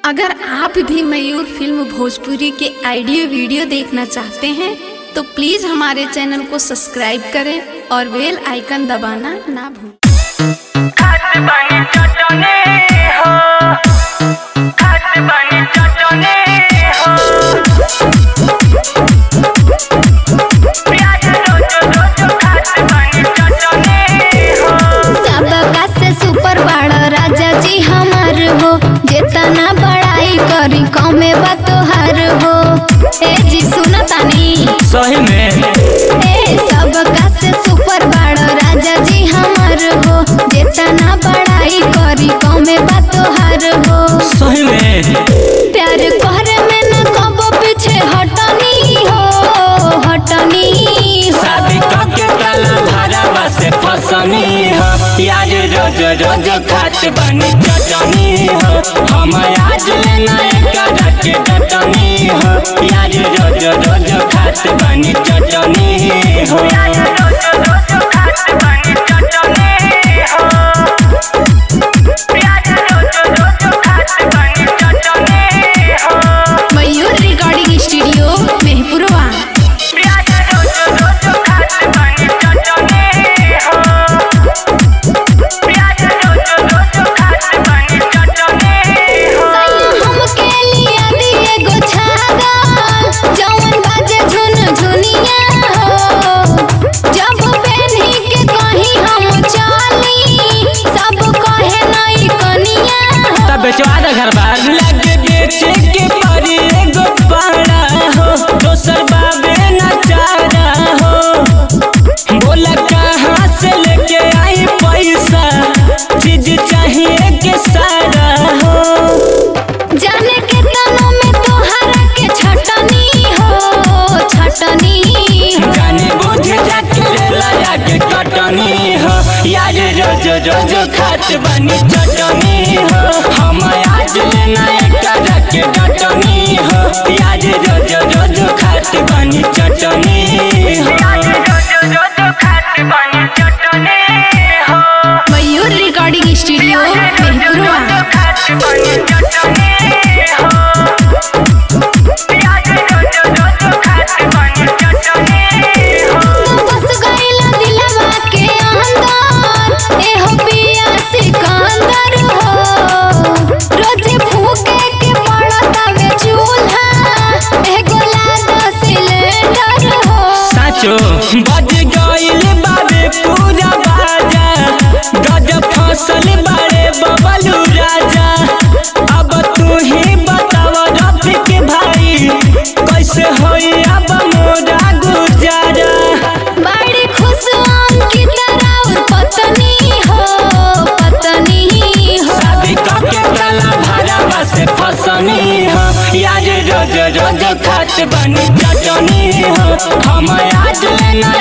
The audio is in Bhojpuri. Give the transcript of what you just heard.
अगर आप भी मयूर फिल्म भोजपुरी के ऑडियो वीडियो देखना चाहते हैं तो प्लीज हमारे चैनल को सब्सक्राइब करें और बेल आइकन दबाना ना भूलें। सुपर बड़ा राजा जी हमार हो, जितना बड़ाई करी कमे बतोहार हो। ए जी सुना तानी सही में ए सबका से सुपर बड़ा राजा जी हमार हो, जितना बड़ाई करी कमे बतोहार हो। सही में प्यार करे में न कबो पीछे हटनी हो, हटनी हो। शादी करके काला भरावा से फसनी हो, प्याज रोज रोज खात बनी चटनी हो। हम आज लेना एक के चटनी हो, प्याज रोज रोज खात बनी चटनी हो। मयूर रिकॉर्डिंग स्टूडियो मेहपुरवा। बेचवा घर बार लगे बेचे के परी एगो पाड़ा हो, दोसर बाबे नचारा हो। बोला कहाँ से लेके आई पैसा, चीज चाहिए के सारा हो। जाने के तनो में तोहरा के छटनी हो, छटनी हो। जाने बुझ जाके लगा के कटनी हो, यार रोज रोज खात बनी चटनी हो। हम आज लेना एक के चटनी हो, प्याज रोज रोज खात बनी चटनी हो। मयूर रिकॉर्डिंग स्टूडियो मेहपुरवा। बज गइल बाबे पूरा बाजा, गज फसल बारे बबलू राजा। अब तू ही बताव रफीक भाई, कैसे होई अब मोरा गुजारा। बड़ी खुश अंकिता राउर पत्नी हो, पत्नी हो। शादी करके काला भरावा से फसनी हो, यार रोज रोज खात बनी चटनी हो। हम आज लेना